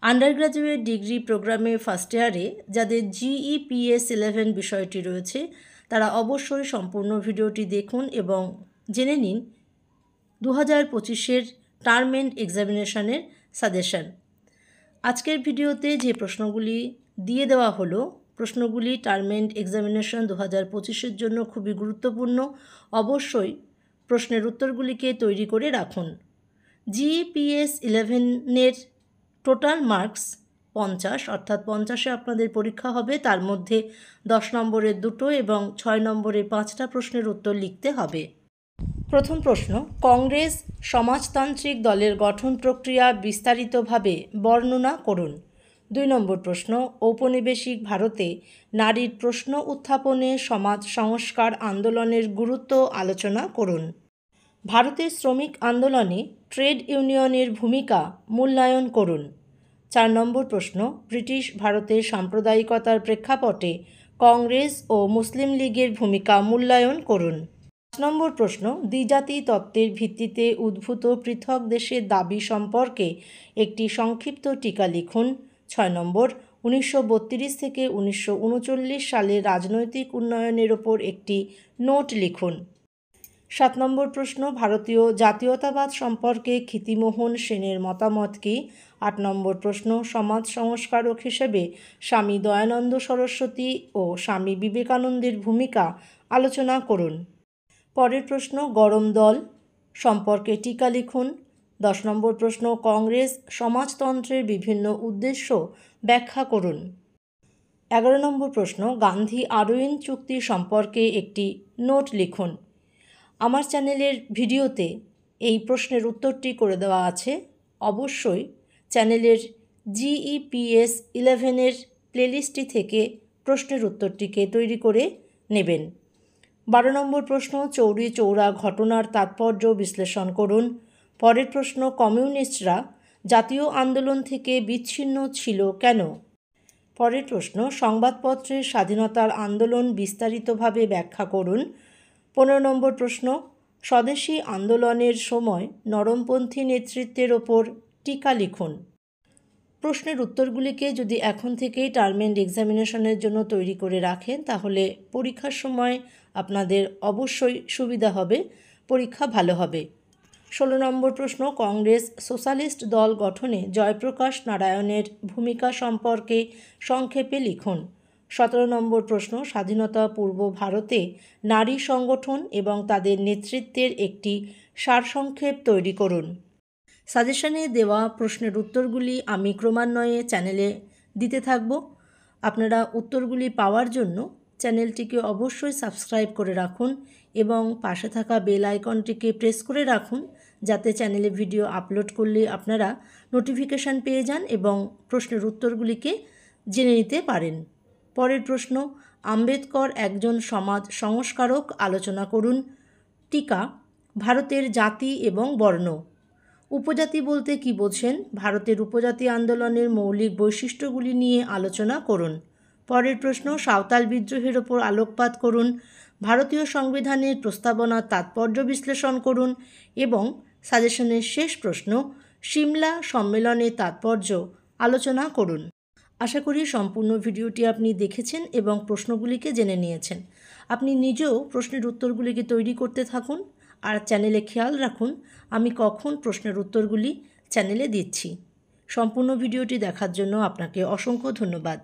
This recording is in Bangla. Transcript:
আন্ডার গ্র্যাজুয়েট ডিগ্রি প্রোগ্রামে ফার্স্ট ইয়ারে যাদের GEPS 11 বিষয়টি রয়েছে তারা অবশ্যই সম্পূর্ণ ভিডিওটি দেখুন এবং জেনে নিন 2025-এর টার্ম এন্ড এক্সামিনেশনের সাজেশন। আজকের ভিডিওতে যে প্রশ্নগুলি দিয়ে দেওয়া হলো, প্রশ্নগুলি টার্ম এন্ড এক্সামিনেশন 2025-এর জন্য খুবই গুরুত্বপূর্ণ। অবশ্যই প্রশ্নের উত্তরগুলিকে তৈরি করে রাখুন। GEPS 11-এর টোটাল মার্কস 50, অর্থাৎ 50-এ আপনাদের পরীক্ষা হবে। তার মধ্যে 10 নম্বরের 2টো এবং 6 নম্বরের 5টা প্রশ্নের উত্তর লিখতে হবে। প্রথম প্রশ্ন, কংগ্রেস সমাজতান্ত্রিক দলের গঠন প্রক্রিয়া বিস্তারিতভাবে বর্ণনা করুন। 2 নম্বর প্রশ্ন, ঔপনিবেশিক ভারতে নারীর প্রশ্ন উত্থাপনে সমাজ সংস্কার আন্দোলনের গুরুত্ব আলোচনা করুন। ভারতের শ্রমিক আন্দোলনে ট্রেড ইউনিয়নের ভূমিকা মূল্যায়ন করুন। 4 নম্বর প্রশ্ন, ব্রিটিশ ভারতের সাম্প্রদায়িকতার প্রেক্ষাপটে কংগ্রেস ও মুসলিম লীগের ভূমিকা মূল্যায়ন করুন। 5 নম্বর প্রশ্ন, দ্বিজাতি তত্ত্বের ভিত্তিতে উদ্ভূত পৃথক দেশের দাবি সম্পর্কে একটি সংক্ষিপ্ত টিকা লিখুন। 6 নম্বর, 1932 থেকে 1939 সালের রাজনৈতিক উন্নয়নের ওপর একটি নোট লিখুন। 7 নম্বর প্রশ্ন, ভারতীয় জাতীয়তাবাদ সম্পর্কে ক্ষিতিমোহন সেনের মতামত কী? 8 নম্বর প্রশ্ন, সমাজ সংস্কারক হিসেবে স্বামী দয়ানন্দ সরস্বতী ও স্বামী বিবেকানন্দের ভূমিকা আলোচনা করুন। পরের প্রশ্ন, গরম দল সম্পর্কে টিকা লিখুন। 10 নম্বর প্রশ্ন, কংগ্রেস সমাজতন্ত্রের বিভিন্ন উদ্দেশ্য ব্যাখ্যা করুন। 11 নম্বর প্রশ্ন, গান্ধী আরউইন চুক্তি সম্পর্কে একটি নোট লিখুন। আমার চ্যানেলের ভিডিওতে এই প্রশ্নের উত্তরটি করে দেওয়া আছে। অবশ্যই চ্যানেলের GEPS 11-এর প্লেলিস্টটি থেকে প্রশ্নের উত্তরটিকে তৈরি করে নেবেন। 12 নম্বর প্রশ্ন, চৌরি চৌরা ঘটনার তাৎপর্য বিশ্লেষণ করুন। পরের প্রশ্ন, কমিউনিস্টরা জাতীয় আন্দোলন থেকে বিচ্ছিন্ন ছিল কেন? পরের প্রশ্ন, সংবাদপত্রের স্বাধীনতার আন্দোলন বিস্তারিতভাবে ব্যাখ্যা করুন। 15 নম্বর প্রশ্ন, স্বদেশী আন্দোলনের সময় নরমপন্থী নেতৃত্বের ওপর টিকা লিখুন। প্রশ্নের উত্তরগুলিকে যদি এখন থেকেই টার্ম এন্ড এক্সামিনেশনের জন্য তৈরি করে রাখেন তাহলে পরীক্ষার সময় আপনাদের অবশ্যই সুবিধা হবে, পরীক্ষা ভালো হবে। 16 নম্বর প্রশ্ন, কংগ্রেস সোশ্যালিস্ট দল গঠনে জয়প্রকাশ নারায়ণের ভূমিকা সম্পর্কে সংক্ষেপে লিখুন। 17 নম্বর প্রশ্ন, স্বাধীনতা পূর্ব ভারতে নারী সংগঠন এবং তাদের নেতৃত্বের একটি সারসংক্ষেপ তৈরি করুন। সাজেশনে দেওয়া প্রশ্নের উত্তরগুলি আমি ক্রমান্বয়ে চ্যানেলে দিতে থাকব। আপনারা উত্তরগুলি পাওয়ার জন্য চ্যানেলটিকে অবশ্যই সাবস্ক্রাইব করে রাখুন এবং পাশে থাকা বেল আইকনটিকে প্রেস করে রাখুন যাতে চ্যানেলে ভিডিও আপলোড করলে আপনারা নোটিফিকেশান পেয়ে যান এবং প্রশ্নের উত্তরগুলিকে জেনে নিতে পারেন। পরের প্রশ্ন, আম্বেদকর একজন সমাজ সংস্কারক, আলোচনা করুন। টিকা, ভারতের জাতি এবং বর্ণ। উপজাতি বলতে কী বোঝেন? ভারতের উপজাতি আন্দোলনের মৌলিক বৈশিষ্ট্যগুলি নিয়ে আলোচনা করুন। পরের প্রশ্ন, সাঁওতাল বিদ্রোহের ওপর আলোকপাত করুন। ভারতীয় সংবিধানের প্রস্তাবনার তাৎপর্য বিশ্লেষণ করুন এবং সাজেশনের শেষ প্রশ্ন, সিমলা সম্মেলনের তাৎপর্য আলোচনা করুন। আশা করি সম্পূর্ণ ভিডিওটি আপনি দেখেছেন এবং প্রশ্নগুলিকে জেনে নিয়েছেন। আপনি নিজেও প্রশ্নের উত্তরগুলিকে তৈরি করতে থাকুন আর চ্যানেলে খেয়াল রাখুন আমি কখন প্রশ্নের উত্তরগুলি চ্যানেলে দিচ্ছি। সম্পূর্ণ ভিডিওটি দেখার জন্য আপনাকে অসংখ্য ধন্যবাদ।